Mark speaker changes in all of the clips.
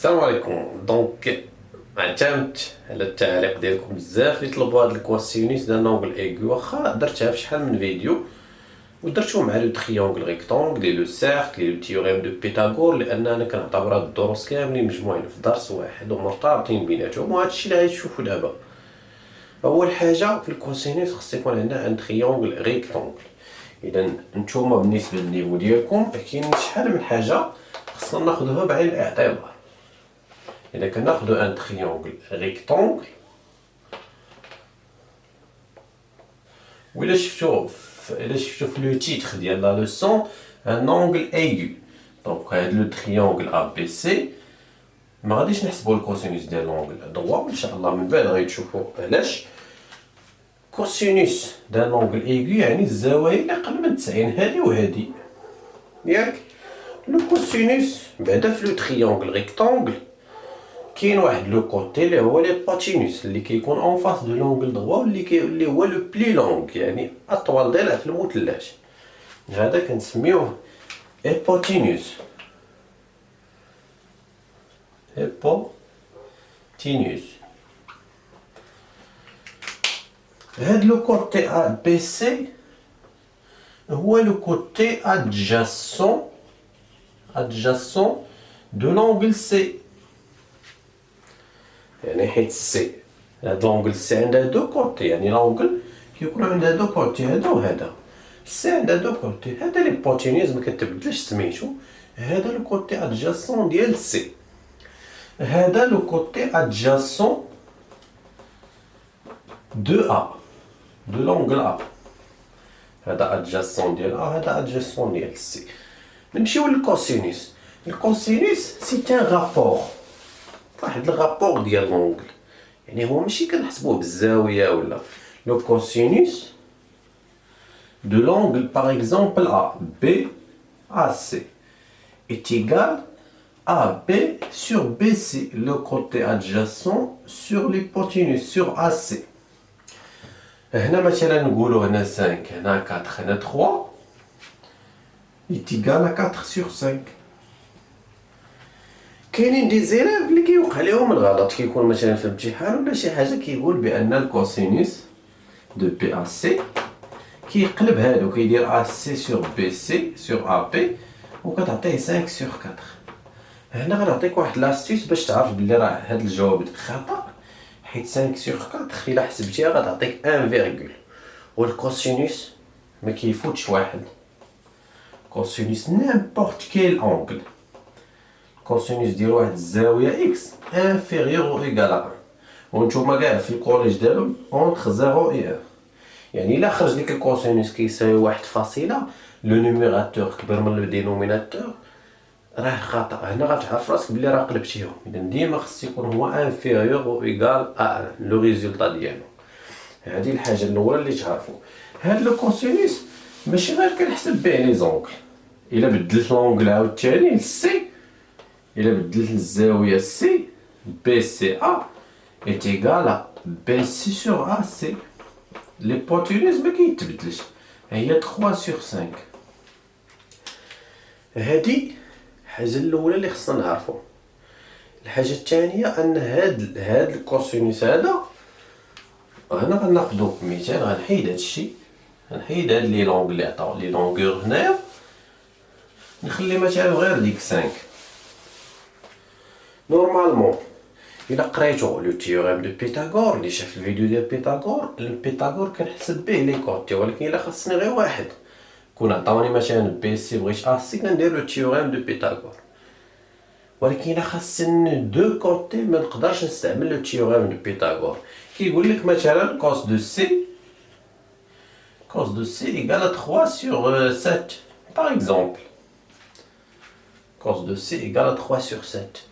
Speaker 1: السلام عليكم. دونك عتمت على التعليق ديالكم بزاف اللي طلبوا هاد الكواسيونيس ديال لونغل ايغو، واخا درتها في شحال من فيديو ودرتو مع لو تريونغل ريكتونغل لي لو سيركل لي لو تيوريم دو بيتاغور، لان انا كنعتبر هاد الدروس كاملين مجموعين في درس واحد ومرتبطين بيناتهم، وهادشي اللي غتشوفو دابا. اول حاجه في الكوسينيس خص يكون عندنا ان تريونغل ريكتونغل. اذا نتوما بالنسبه للنيفو ديالكم كاين شحال من حاجه خصنا ناخذوها بعين الاعتبار. إذا كناخدو ان تريونغل ريكتونغل، وإلا شفتو في لو تيتر ديال لا لوسون ان اونغل ايغو، دونك هاد لو تريونغل ا بي سي ما غاديش نحسبو الكوسينوس ديال لونغل دروا، ان شاء الله من بعد غيتشوفو علاش. كوسينوس ديال لونغل ايغو يعني الزوايا اللي اقل من 90 هادي وهادي ياك. لو كوسينوس بعدا في لو تريونغل ريكتونغل كاين واحد لو كوتي اللي هو لي باتينوس اللي كيكون اون فاس دو لونغل دروا، اللي هو لو بلي لونغ يعني اطول ضلع في المثلث، هذا كنسميوه ايبوتينوس. هاد لو كوتي ا بي سي هو لو كوتي ادجاسون دو لونغل سي، يعني حيت سي هاد لونغل سي عندها دو كوتي، يعني لونغل كيكون عندها دو كوتي هذا وهذا، سي عندها دو كوتي. هذا ليبوتينوس ما كتبدلش سميتو، هذا لو كوتي ادجاسون ديال سي، هذا لو كوتي ادجاسون دو ا دو لونغل ا، هذا ادجاسون ديال ا، هذا ادجاسون ديال سي. نمشيو للكوسينوس. الكوسينوس سي ان رابور، واحد الرابور ديال لونغل، يعني هو ماشي كنحسبوه بالزاويه ولا. لو كوسينوس دو لونغل باغ اكزومبل ا بي ا سي est égal à B sur BC, le côté adjacent sur l'hypoténuse, sur AC. هنا مثلا نقولوا هنا 5 هنا 4 هنا 3 est égal à 4 sur 5. كاينين دي زيلاف اللي كيوقع لهم الغلط، كيكون مثلا في الامتحان ولا شي حاجه كيقول بان الكوسينوس دو بي ا سي كيقلب هادو كيدير ا سي سور بي سي سور ا بي وكتعطيه 5 سور 4. هنا غنعطيك واحد لاستيس باش تعرف بلي راه هاد الجواب خطا، حيت 5 سور 4 الا حسبتيها غتعطيك 1 فيرغول، والكوسينوس ما كيفوتش واحد. كوسينوس نيمبورت كيل اونغل، كوسينوس ديال واحد الزاويه اكس انفيريور او ايكال 1، وانتوما كاع في الكوليج ديالهم اونتر 0 و 1، يعني الا خرج لك الكوسينوس كيساوي واحد فاصله لو نيميراتور كبر من لو دينوميناتور راه خطا. هنا غتعرف راسك بلي راه قلبتيهم، اذا ديما خص يكون هو انفيريور او ايكال ا لو ريزولطا ديالو. هذه الحاجه الاولى اللي تعرفوا. هاد لو كوسينوس ماشي غير كنحسب به لي زونغل، الا بدلت لونغل عاوتاني سي، الا بدلت الزاويه سي بي سي ا est égal à بي سي sur ا سي. ليبوتينوس ما كيتبدلش، هي 3 sur 5. هادي الحاجه الاولى اللي خصنا نعرفو. الحاجه الثانيه ان هاد الكوسينوس هذا، هنا غناخدو مثال، غنحيد هادشي، غنحيد هاد لي لونغ اللي عطاو لي لونغور هنايا، نخلي مثلا غير ديك 5. نورمالمون الا قريتو لو تيوريم دو بيتاغور اللي شاف الفيديو ديال بيتاغور كنحسب به لي كوتي، ولكن الا خاصني غير واحد كون عطاوني مثلا بي سي بغيت ا سي كندير لو تيوريم دو بيتاغور، ولكن الا خاصني دو كوتي ما نقدرش نستعمل لو تيوريم دو بيتاغور. كيقول لك مثلا كوس دو سي ايكال 3 sur 7 par exemple. cos de c égale à 3 sur 7.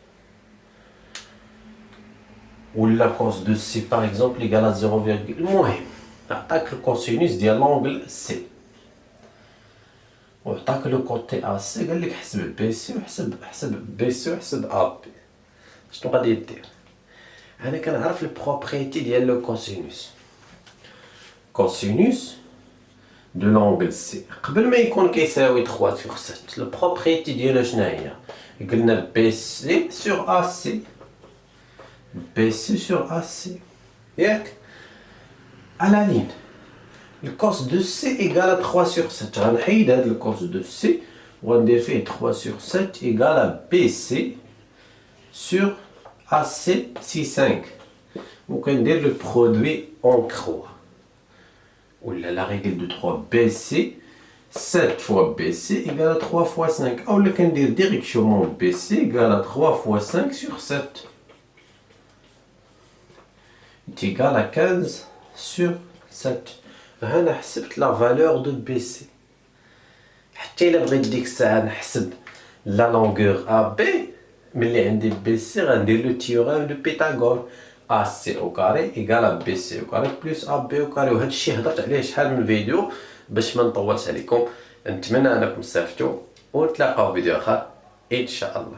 Speaker 1: ولا cos de c par exemple égale à 0, المهم عطاك الكوسينوس ديال لونغل سي وعطاك لو كوتي ا سي، قال لك حسب بي سي وحسب بي سي وحسب ا بي. شنو غادي دير؟ انا كنعرف البروبريتي ديال لو كوسينوس دو لونغل سي قبل ما يكون كيساوي 3 sur 7. البروبريتي ديالو شنو هي؟ قلنا BC sur AC. BC sur AC. ياك à la ligne. Le cos de C égale à 3 sur 7. غنحيد هاد le cos de C وغندير فيه 3 sur 7 égale à BC sur AC C5. وكندير le produit en croix. Oula, la règle de 3 BC, 7 fois BC égale à 3 fois 5. Ou le can dire directement BC égale à 3 fois 5 sur 7. est égal à 15 sur 7. هنا حسبت la valeur de BC. حتى إلا بغيت ديك الساعة نحسب la longueur AB ملي عندي BC غندير le théorème de Pythagore. AC au carré égale à BC au carré plus AB au carré. وهذا الشيء هضرت عليه شحال من فيديو باش ما نطولش عليكم. نتمنى انكم استفدتوا ونتلاقاو في فيديو اخر ان شاء الله.